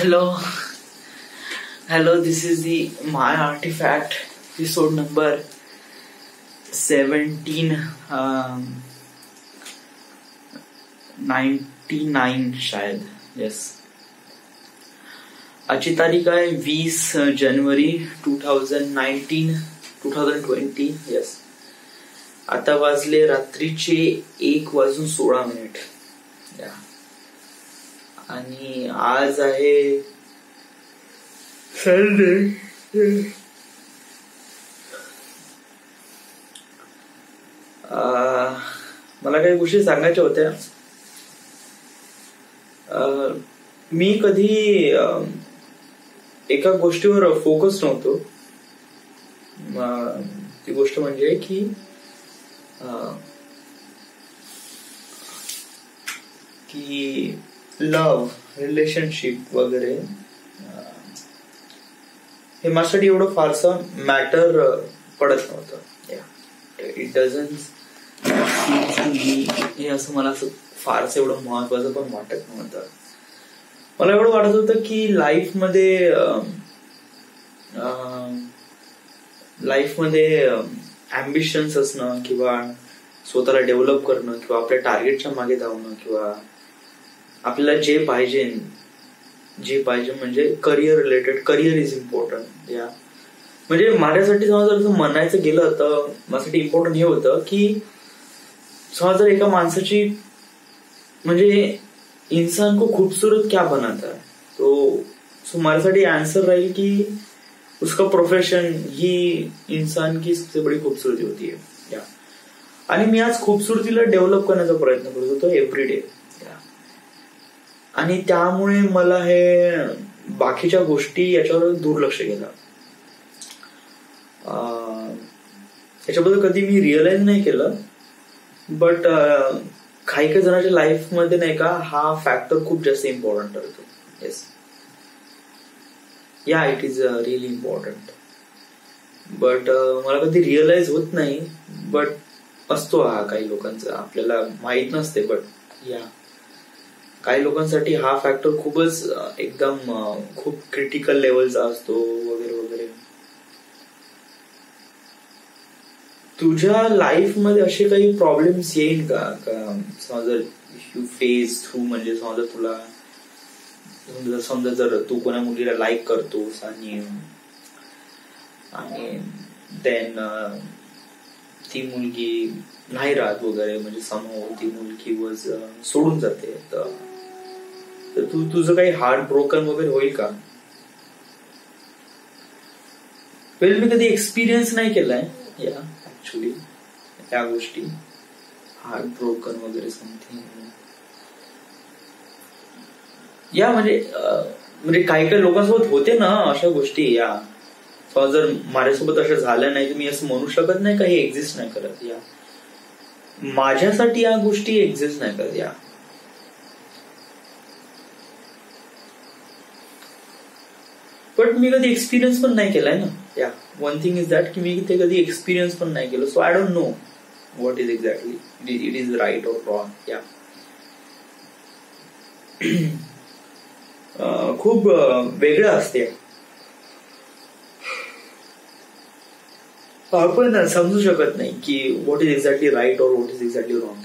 Hello, this is the My Artifact episode number 17, 99 शायद. Yes. आजची तारीख आहे 20 जानेवारी 2020. Yes. आता वाजले रात्रीचे 1:16. आणि आज आहे संडे. मला काही गोष्टी सांगायच्या होत्या. मी कधी एका गोष्टीवर फोकस नव्हतो. ती गोष्ट म्हणजे की लव्ह, रिलेशनशिप वगैरे हे माझ्यासाठी एवढं फारसं मॅटर पडत नव्हतं. It doesn't seem to me हे असं मला असं फारसं एवढं महत्वाचं पण वाटत नव्हतं. मला एवढं वाटत होतं की लाईफमध्ये अँबिशन्स असणं किंवा स्वतःला डेव्हलप करणं किंवा आपल्या टार्गेटच्या मागे धावणं किंवा आपल्याला जे पाहिजे म्हणजे career related, career is important. म्हणजे माझ्यासाठी समजा जर म्हणायचं गेलं तर माझ्यासाठी इम्पॉर्टंट हे होतं की समजा जर एका माणसाची म्हणजे इंसान को खूबसूरत क्या बनाता है, तो माझ्यासाठी आन्सर राहील की उसका प्रोफेशन ही इंसान की सबसे बड़ी खूबसूरती होती है. आणि मी आज खूबसूरतीला डेव्हलप करण्याचा प्रयत्न करत होतो एव्हरीडे. आणि त्यामुळे मला हे बाकीच्या गोष्टी याच्यावर दुर्लक्ष केलं. याच्याबद्दल कधी मी रिअलाइज नाही केलं, बट काही जणांच्या लाईफ मध्ये नाही का हा फॅक्टर खूप जास्त इम्पॉर्टंट ठरतो. Yes, it is really important. But मला कधी रिअलाइज होत नाही. बट असतो हा काही लोकांचा, आपल्याला माहित नसते. बट काही लोकांसाठी हा फॅक्टर खूपच एकदम खूप क्रिटिकल लेवलचा असतो वगैरे वगैरे. तुझ्या लाईफ मध्ये असे काही प्रॉब्लेम्स येईल का समजा यू फेस थ्रू, म्हणजे समजा जर तू कोणा मुलीला लाईक करतोस आणि देन ती मुलगी नाही राहत वगैरे, म्हणजे समोर ती मुलगी सोडून जाते, तर तुझं काही हार्ट ब्रोकन वगैरे होईल का? मी कधी एक्सपिरियन्स नाही केलाय ऍक्च्युली त्या गोष्टी, हार्ट ब्रोकन वगैरे समथिंग. म्हणजे काही लोकांसोबत होते ना अशा गोष्टी. जर माझ्यासोबत अशा झाल्या नाही तर मी असं म्हणू शकत नाही काही एक्झिस्ट नाही करत. माझ्यासाठी या गोष्टी एक्झिस्ट नाही करत. बट मी कधी एक्सपिरियन्स पण नाही केलाय ना. वन थिंग इज दॅट की मी ते कधी एक्सपिरियन्स पण नाही केलं. So I don't know what is exactly it is right or wrong. खूप वेगळं असते. आपण समजू शकत नाही की व्हॉट इज एक्झॅक्टली राईट और व्हॉट इज एक्झॅक्टली रॉंग.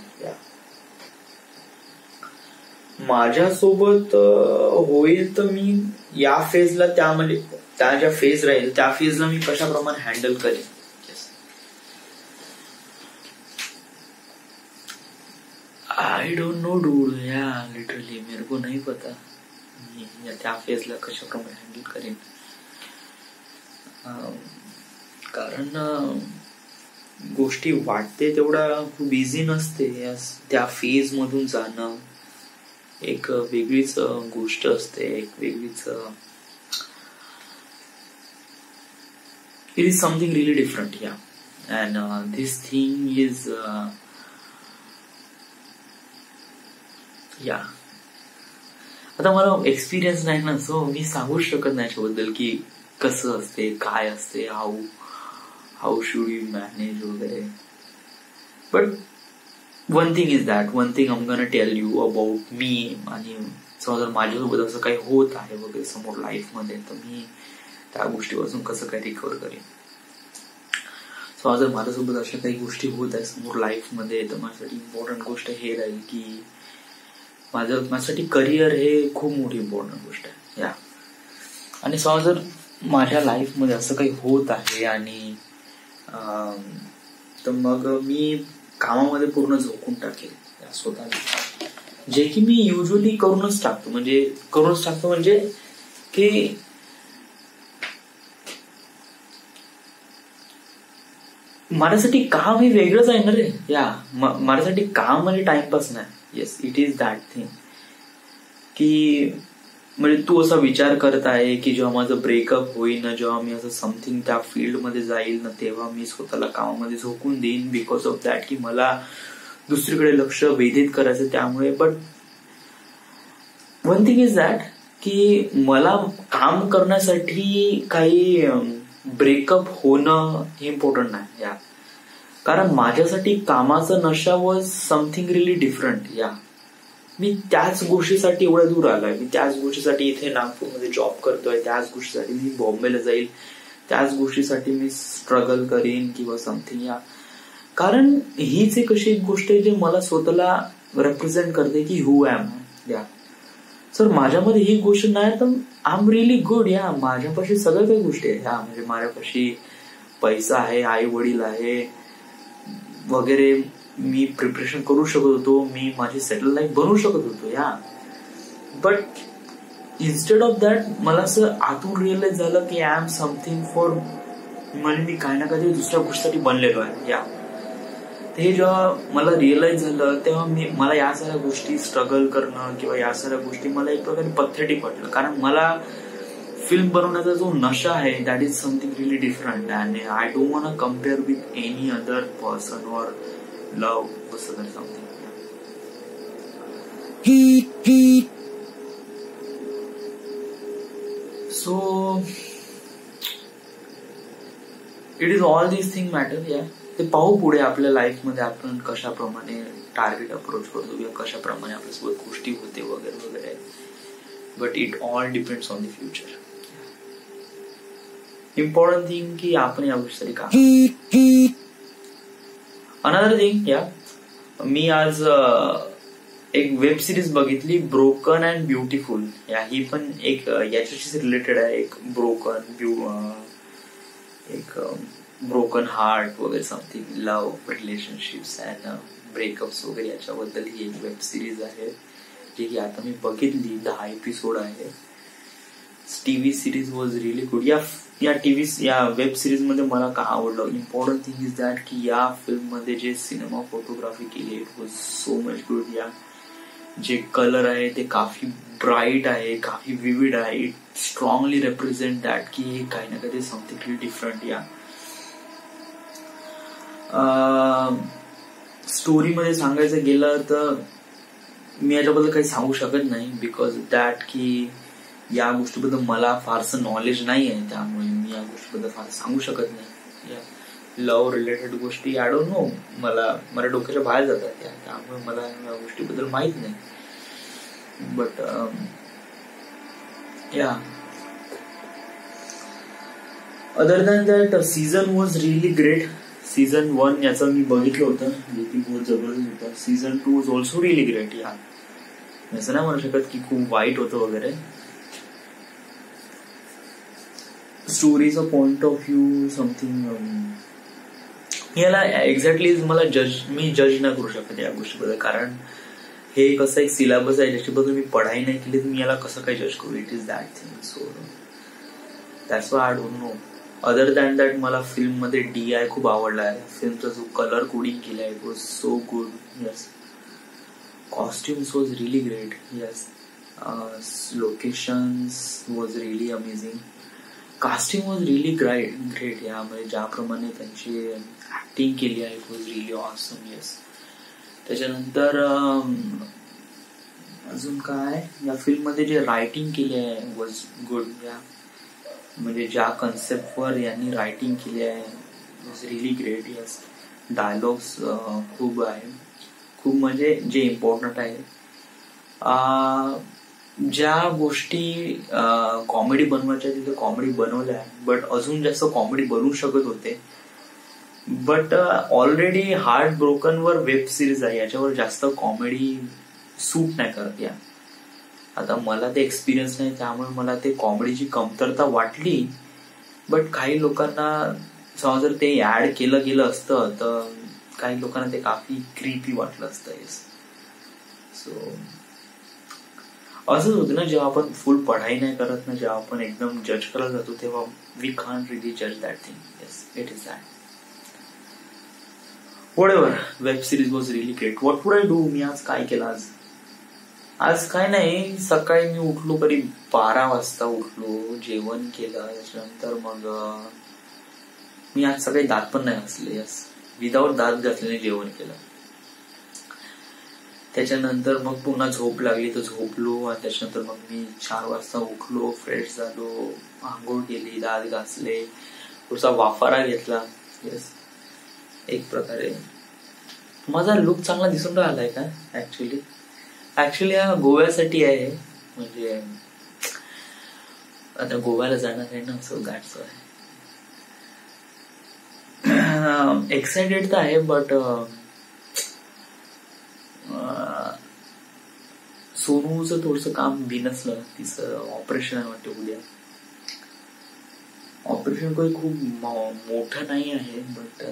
माझ्यासोबत होईल तर मी या फेजला म्हणजे त्या ज्या फेज राहील त्या फेजला मी कशाप्रमाणे हँडल करेन. I don't know dude. Literally मेरे को नहीं पता मी त्या फेजला कशाप्रमाणे हँडल करेन. कारण गोष्टी वाटते तेवढा खूप इझी नसते. त्या फेज मधून जाणं एक वेगळीच गोष्ट असते, एक वेगळीच. It is something really different. And this thing is आता मला एक्सपिरियन्स नाही ना, सो मी सांगूच शकत नाही याच्याबद्दल की कसं असते, काय असते, हाऊ शुड यू मॅनेज वगैरे. But one thing I'm gonna tell you about me आणि समजा जर माझ्यासोबत असं काही होत आहे वगैरे समोर लाईफमध्ये, तर मी त्या गोष्टीपासून कसं काय रिकव्हर करेन. समजा जर माझ्यासोबत अशा काही गोष्टी होत आहे समोर लाईफमध्ये, तर माझ्यासाठी इम्पॉर्टंट गोष्ट हे राहील की माझ्यासाठी करिअर हे खूप मोठी इम्पॉर्टंट गोष्ट आहे या. आणि समजा जर माझ्या लाईफमध्ये असं काही होत आहे आणि तर मग मी कामामध्ये पूर्ण झोकून टाकेल या स्वतःला, जे की मी युजली करूनच टाकतो. म्हणजे की माझ्यासाठी काम हे वेगळंच आहे ना रे या. माझ्यासाठी काम म्हणजे टाइमपास नाही. Yes, it is that thing की म्हणजे तू असा विचार करत आहे की जेव्हा माझं ब्रेकअप होईल ना, जेव्हा मी असं समथिंग त्या फील्डमध्ये जाईल ना, तेव्हा मी स्वतःला कामामध्ये झोकून देईन बिकॉज ऑफ दॅट की मला दुसरीकडे लक्ष वेधित करायचं त्यामुळे. But one thing is that की मला काम करण्यासाठी काही ब्रेकअप होणं इम्पॉर्टंट नाही या. कारण माझ्यासाठी कामाचा नशा वॉज समथिंग रिली डिफरंट या. मी त्याच गोष्टीसाठी एवढ्या दूर आलोय, मी त्याच गोष्टीसाठी इथे नागपूरमध्ये जॉब करतोय, त्याच गोष्टीसाठी मी बॉम्बेला जाईल, त्याच गोष्टीसाठी मी स्ट्रगल करीन किंवा समथिंग या. कारण हीच एक अशी एक गोष्ट आहे जे मला स्वतःला रिप्रेझेंट करते की हू ॲम या. सर माझ्यामध्ये ही गोष्ट नाही तर आय एम रिअली गुड या. माझ्यापाशी सगळ्या काही गोष्टी आहेत या. म्हणजे माझ्यापाशी पैसा आहे, आई वडील आहे वगैरे, मी प्रिपरेशन करू शकत होतो, मी माझी सेटल लाईफ बनवू शकत होतो या. बट इन्स्टेड ऑफ दॅट मला असं आतून रिअलाइज झालं की आय एम समथिंग फॉर, म्हणजे मी काही ना काही दुसऱ्या गोष्टीसाठी बनलेलो आहे या. ते जेव्हा मला रिअलाइज झालं तेव्हा मला या साऱ्या गोष्टी स्ट्रगल करणं किंवा या साऱ्या गोष्टी मला एक प्रकारे पथेटिक वाटलं. कारण मला फिल्म बनवण्याचा जो नशा आहे that is something really different and I don't want to compare with any other person or love something. So it is all these thing matter या. ते पाहू पुढे आपल्या लाईफमध्ये आपण कशाप्रमाणे टार्गेट अप्रोच करतो किंवा कशाप्रमाणे आपल्यासोबत गोष्टी होते वगैरे वगैरे. But it all depends on the future. Important thing की आपण या गोष्टीसाठी का. अनदर थिंग या, मी आज एक वेब सिरीज बघितली ब्रोकन अँड ब्युटिफुल या. ही पण एक याच्याशीच रिलेटेड आहे. एक ब्रोकन हार्ट वगैरे something, love relationships and breakups वगैरे याच्याबद्दल ही एक वेब सिरीज आहे जी की आता मी बघितली. 10 एपिसोड आहे. TV series was really good. या वेब सिरीज मध्ये मला का आवडलं, इम्पॉर्टंट थिंग इज दॅट की या फिल्म मध्ये जे सिनेमा फोटोग्राफी केली it was so much good या. जे कलर आहे ते काफी ब्राईट आहे, काफी विविड आहे. इट स्ट्रॉंगली रिप्रेझेंट दॅट की काही ना काही समथिंग डिफरंट या. स्टोरीमध्ये सांगायचं गेलं तर मी याच्याबद्दल काही सांगू शकत नाही बिकॉज दॅट की या गोष्टीबद्दल मला फारसं नॉलेज नाही आहे, त्यामुळे मी या गोष्टीबद्दल फार सांगू शकत नाही. लव्ह रिलेटेड गोष्टी आय डोंट नो, मला डोक्याच्या बाहेर जातात या, त्यामुळे मला या गोष्टीबद्दल माहित नाही. बट या other than that season was really great. Season 1 याचं मी बघितलं होतं, जे की बहुत जबरदस्त होतं. Season 2 was also really great या. असं नाही म्हणू शकत की खूप वाईट होतं वगैरे. स्टोरीचा पॉइंट ऑफ व्ह्यू समथिंग याला एक्झॅक्टली मी जज नाही करू शकत या गोष्टीबद्दल. कारण हे कसं एक सिलेबस आहे ज्याच्याबद्दल मी पढाई नाही केली तर मी याला कसं काय जज करू. It is that thing. So that's why I don't know. Other than that मला फिल्म मध्ये DI खूप आवडला आहे. फिल्मचा जो कलर कोडिंग केला आहे it was so good. Yes, costumes was really great. Yes, locations was really amazing. Casting was really great यामध्ये ज्याप्रमाणे त्यांची ऍक्टिंग केली आहे it was really awesome. Yes, त्याच्यानंतर अजून काय या फिल्म मध्ये जे रायटिंग केली आहे वॉज गुड या. म्हणजे ज्या कन्सेप्टवर यांनी रायटिंग केली आहे was really great. Yes, dialogues खूप आहे, खूप म्हणजे जे इम्पॉर्टंट आहे. ज्या गोष्टी कॉमेडी बनवायच्या तिथे कॉमेडी बनवल्या, बट अजून जास्त कॉमेडी बनवू शकत होते. बट ऑलरेडी हार्ट ब्रोकन वर वेब सिरीज आहे, याच्यावर जास्त कॉमेडी सूट नाही करत या. आता मला ते एक्सपिरियन्स नाही, त्यामुळे मला ते कॉमेडीची कमतरता वाटली. बट काही लोकांना समजा जर ते ऍड केलं गेलं असतं तर काही लोकांना ते काफी क्रीपी वाटलं असतं. येस, सो असंच होतं ना, जेव्हा आपण फुल पढाई नाही करत ना, जेव्हा आपण एकदम जज करायला जातो तेव्हा वी कांट रिली जज that thing. Yes, it is that. Whatever, web series was really great. What would I do? मी आज काय केलं? आज काय नाही, सकाळी मी उठलो कधी 12 वाजता उठलो, जेवण केलं, त्याच्यानंतर मग मी आज सकाळी दात पण नाही घासले. यस, विदाऊट दात घासल्याने जेवण केलं. त्याच्यानंतर मग पुन्हा झोप लागली तर झोपलो, आणि त्याच्यानंतर मग मी 4 वाजता उठलो, फ्रेश झालो, आंघोळ केली, दात घासले, थोडासा वाफारा घेतला. येस, एक प्रकारे माझा लुक चांगला दिसून राहिलाय का? ऍक्च्युली हा गोव्यासाठी आहे, म्हणजे आता गोव्याला जाणार आहे ना, सो दॅट्स वाय. एक्साइटेड तर आहे, बट सोनूचं थोडस काम बिनसलं. तिचं ऑपरेशन आहे वाटतं उद्या. ऑपरेशन काही खूप मोठं नाही आहे, बट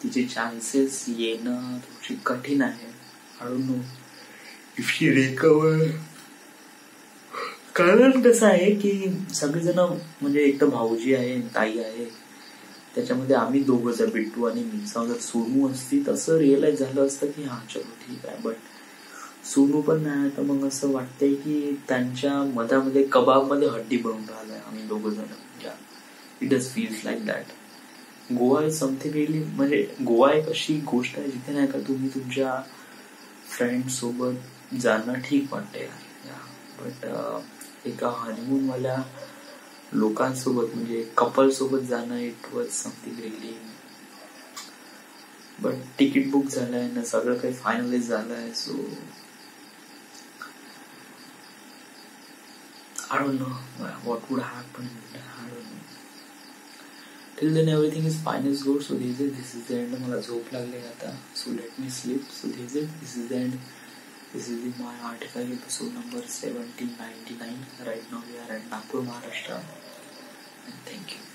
तिचे चान्सेस येणं थोडीशी कठीण आहे. I don't know if she recover. कारण कसं आहे की सगळेजण, म्हणजे एक तर भाऊजी आहे, ताई आहे, त्याच्यामध्ये आम्ही दोघं जर, बिट्टू आणि मी. समजा सोनू असती तसं रिअलाइज झालं असतं की हा चलो ठीक आहे, बट सोनू पण नाही, तर मग असं वाटतंय की त्यांच्या मधामध्ये कबाबमध्ये हड्डी बनवून राहिलाय आम्ही दोघं जण. It does feels like that. Goa is something really, म्हणजे गोवा एक अशी गोष्ट आहे जिथे नाही का तुम्ही तुमच्या फ्रेंड सोबत जाणं ठीक वाटतंय, बट एका हनीमून वाल्या लोकांसोबत, म्हणजे कपल सोबत जाणं, it was something really. But ticket book झालंय ना, सगळं काही फायनलाइज झालंय, so I don't know what would happen. I don't know. Till then everything is fine is good. So this is the end. मला झोप लागली आता. So let me sleep. So this is the end. This is my article episode number 1799. Right now we are at Nagpur, Maharashtra. And thank you.